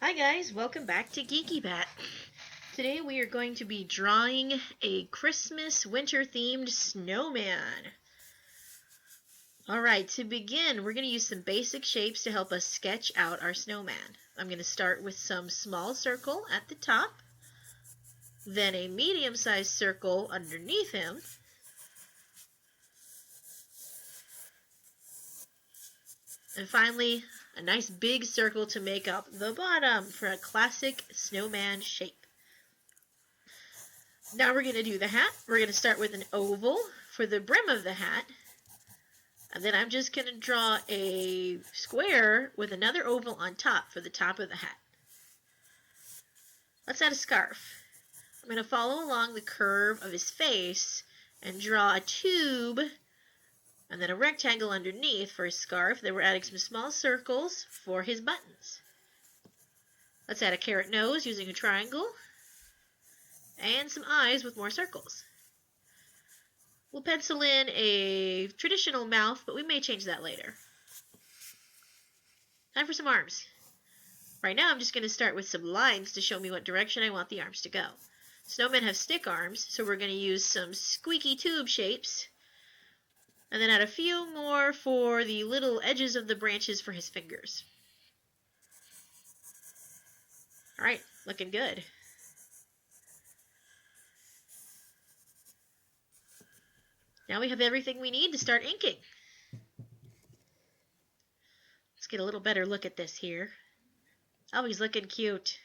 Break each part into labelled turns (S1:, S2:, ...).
S1: Hi guys, welcome back to Geeky Bat. Today we are going to be drawing a Christmas winter themed snowman. Alright, to begin we're going to use some basic shapes to help us sketch out our snowman. I'm going to start with some small circle at the top, then a medium-sized circle underneath him, and finally a nice big circle to make up the bottom for a classic snowman shape. Now we're going to do the hat. We're going to start with an oval for the brim of the hat. And then I'm just going to draw a square with another oval on top for the top of the hat. Let's add a scarf. I'm going to follow along the curve of his face and draw a tube and then a rectangle underneath for his scarf. Then we're adding some small circles for his buttons. Let's add a carrot nose using a triangle and some eyes with more circles. We'll pencil in a traditional mouth, but we may change that later. Time for some arms. Right now I'm just going to start with some lines to show me what direction I want the arms to go. Snowmen have stick arms, so we're going to use some squeaky tube shapes, and then add a few more for the little edges of the branches for his fingers. Alright, looking good. Now we have everything we need to start inking. Let's get a little better look at this here. Oh, he's looking cute.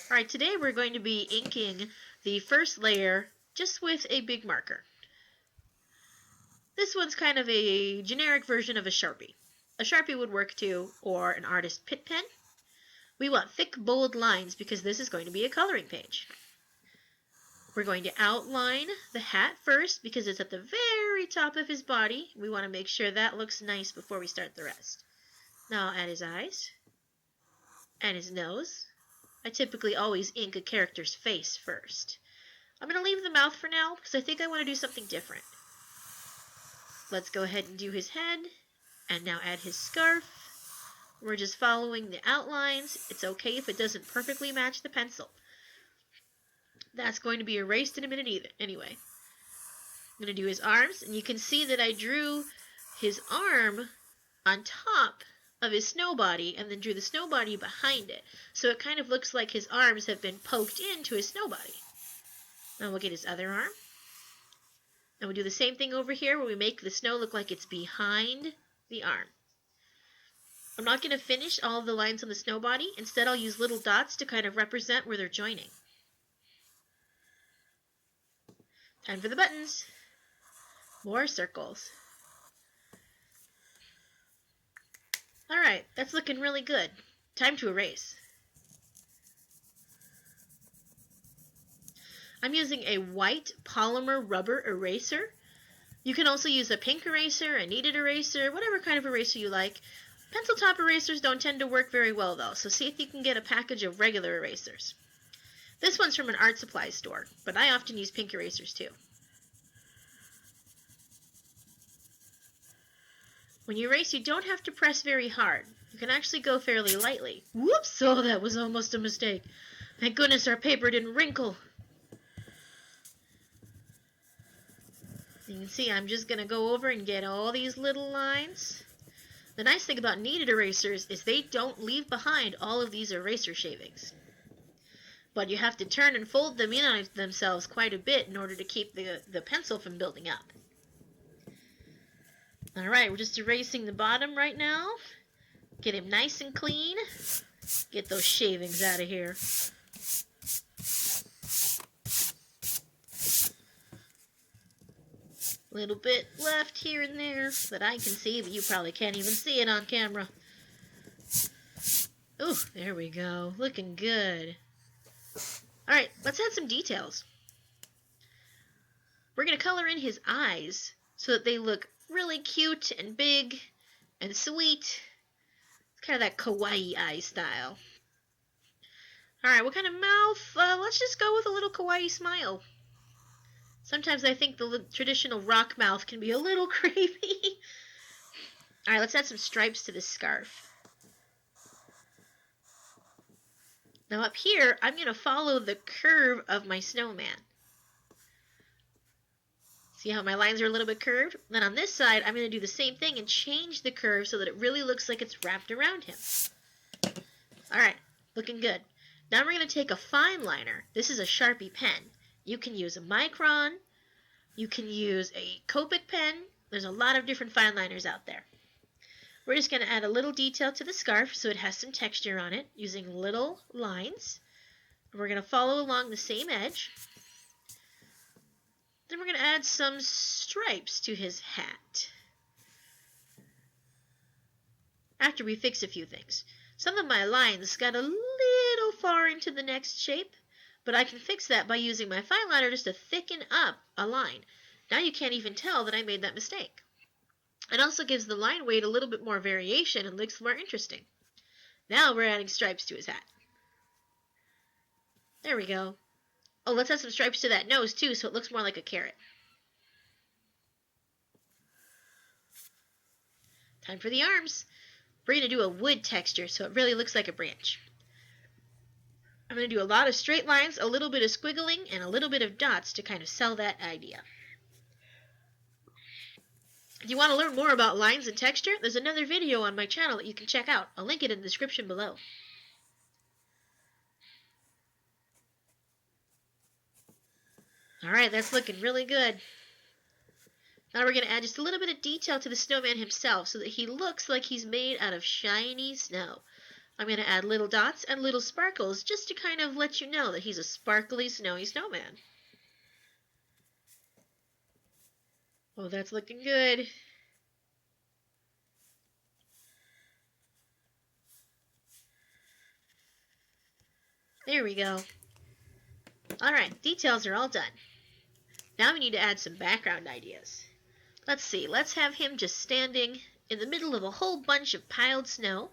S1: Alright, today we're going to be inking the first layer just with a big marker. This one's kind of a generic version of a Sharpie. A Sharpie would work too, or an artist Pitt pen. We want thick, bold lines because this is going to be a coloring page. We're going to outline the hat first because it's at the very top of his body. We want to make sure that looks nice before we start the rest. Now I'll add his eyes and his nose. I typically always ink a character's face first. I'm going to leave the mouth for now because I think I want to do something different. Let's go ahead and do his head and now add his scarf. We're just following the outlines. It's okay if it doesn't perfectly match the pencil. That's going to be erased in a minute anyway. I'm going to do his arms, and you can see that I drew his arm on top of his snow body and then drew the snow body behind it. So it kind of looks like his arms have been poked into his snow body. Now we'll get his other arm. And we'll do the same thing over here where we make the snow look like it's behind the arm. I'm not going to finish all of the lines on the snow body. Instead, I'll use little dots to kind of represent where they're joining. Time for the buttons. More circles. Alright, that's looking really good. Time to erase. I'm using a white polymer rubber eraser. You can also use a pink eraser, a kneaded eraser, whatever kind of eraser you like. Pencil top erasers don't tend to work very well though, so see if you can get a package of regular erasers. This one's from an art supply store, but I often use pink erasers too. When you erase, you don't have to press very hard. You can actually go fairly lightly. Whoops! Oh, that was almost a mistake. Thank goodness our paper didn't wrinkle. You can see I'm just going to go over and get all these little lines. The nice thing about kneaded erasers is they don't leave behind all of these eraser shavings. But you have to turn and fold them in on themselves quite a bit in order to keep the pencil from building up. Alright, we're just erasing the bottom right now. Get him nice and clean. Get those shavings out of here. Little bit left here and there that I can see, but you probably can't even see it on camera. Ooh, there we go. Looking good. Alright, let's add some details. We're going to color in his eyes so that they look really cute and big and sweet. It's kind of that kawaii eye style. Alright, what kind of mouth? Let's just go with a little kawaii smile. Sometimes I think the traditional rock mouth can be a little creepy. Alright, let's add some stripes to this scarf. Now up here, I'm going to follow the curve of my snowman. See how my lines are a little bit curved? Then on this side, I'm going to do the same thing and change the curve so that it really looks like it's wrapped around him. Alright, looking good. Now we're going to take a fine liner. This is a Sharpie pen. You can use a micron. You can use a Copic pen. There's a lot of different fine liners out there. We're just going to add a little detail to the scarf so it has some texture on it using little lines. We're going to follow along the same edge. Then we're going to add some stripes to his hat. After we fix a few things. Some of my lines got a little far into the next shape, but I can fix that by using my fine liner just to thicken up a line. Now you can't even tell that I made that mistake. It also gives the line weight a little bit more variation and looks more interesting. Now we're adding stripes to his hat. There we go. Oh, let's add some stripes to that nose too so it looks more like a carrot. Time for the arms. We're going to do a wood texture so it really looks like a branch. I'm going to do a lot of straight lines, a little bit of squiggling, and a little bit of dots to kind of sell that idea. If you want to learn more about lines and texture, there's another video on my channel that you can check out. I'll link it in the description below. Alright, that's looking really good. Now we're going to add just a little bit of detail to the snowman himself so that he looks like he's made out of shiny snow. I'm going to add little dots and little sparkles just to kind of let you know that he's a sparkly, snowy snowman. Oh, that's looking good. There we go. Alright, details are all done. Now we need to add some background ideas. Let's see, let's have him just standing in the middle of a whole bunch of piled snow.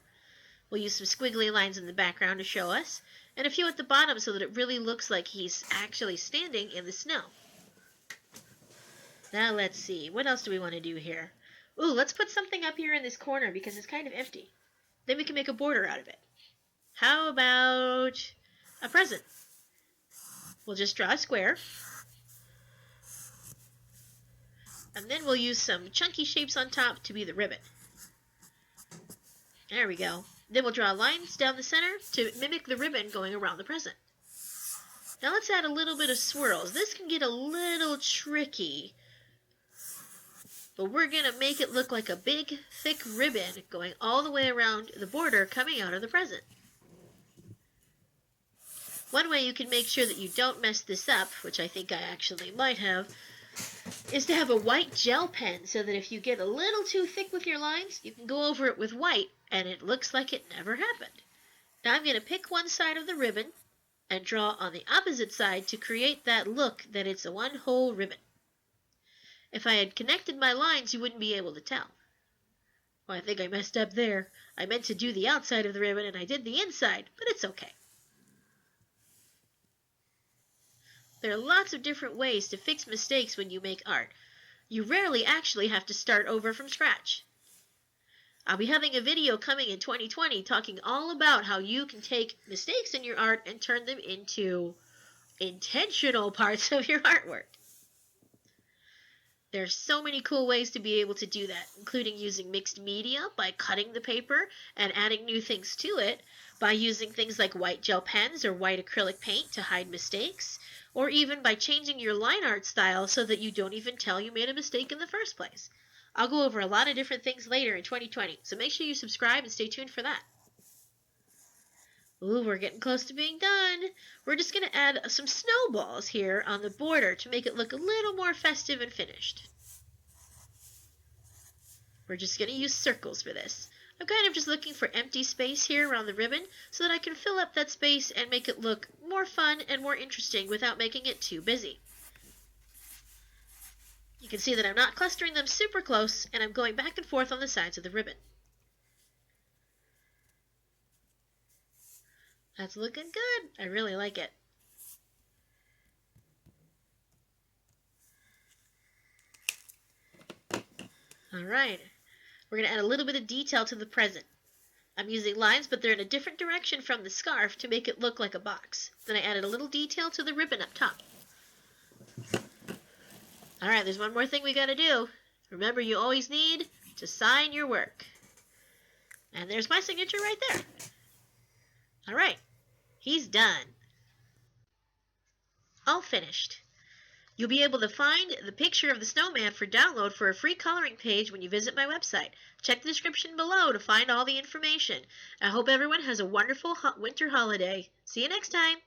S1: We'll use some squiggly lines in the background to show us, and a few at the bottom so that it really looks like he's actually standing in the snow. Now let's see, what else do we want to do here? Ooh, let's put something up here in this corner because it's kind of empty. Then we can make a border out of it. How about a present? We'll just draw a square. And then we'll use some chunky shapes on top to be the ribbon. There we go. Then we'll draw lines down the center to mimic the ribbon going around the present. Now let's add a little bit of swirls. This can get a little tricky, but we're going to make it look like a big, thick ribbon going all the way around the border coming out of the present. One way you can make sure that you don't mess this up, which I think I actually might have, is to have a white gel pen so that if you get a little too thick with your lines, you can go over it with white and it looks like it never happened. Now I'm going to pick one side of the ribbon and draw on the opposite side to create that look that it's a one whole ribbon. If I had connected my lines, you wouldn't be able to tell. Well, I think I messed up there. I meant to do the outside of the ribbon and I did the inside, but it's okay. There are lots of different ways to fix mistakes when you make art. You rarely actually have to start over from scratch. I'll be having a video coming in 2020 talking all about how you can take mistakes in your art and turn them into intentional parts of your artwork. There's so many cool ways to be able to do that, including using mixed media by cutting the paper and adding new things to it, by using things like white gel pens or white acrylic paint to hide mistakes, or even by changing your line art style so that you don't even tell you made a mistake in the first place. I'll go over a lot of different things later in 2020, so make sure you subscribe and stay tuned for that. Ooh, we're getting close to being done. We're just going to add some snowballs here on the border to make it look a little more festive and finished. We're just going to use circles for this. I'm kind of just looking for empty space here around the ribbon so that I can fill up that space and make it look more fun and more interesting without making it too busy. You can see that I'm not clustering them super close and I'm going back and forth on the sides of the ribbon. That's looking good. I really like it. Alright, we're going to add a little bit of detail to the present. I'm using lines, but they're in a different direction from the scarf to make it look like a box. Then I added a little detail to the ribbon up top. Alright, there's one more thing we gotta do. Remember, you always need to sign your work. And there's my signature right there. Alright, he's done. All finished. You'll be able to find the picture of the snowman for download for a free coloring page when you visit my website. Check the description below to find all the information. I hope everyone has a wonderful winter holiday. See you next time.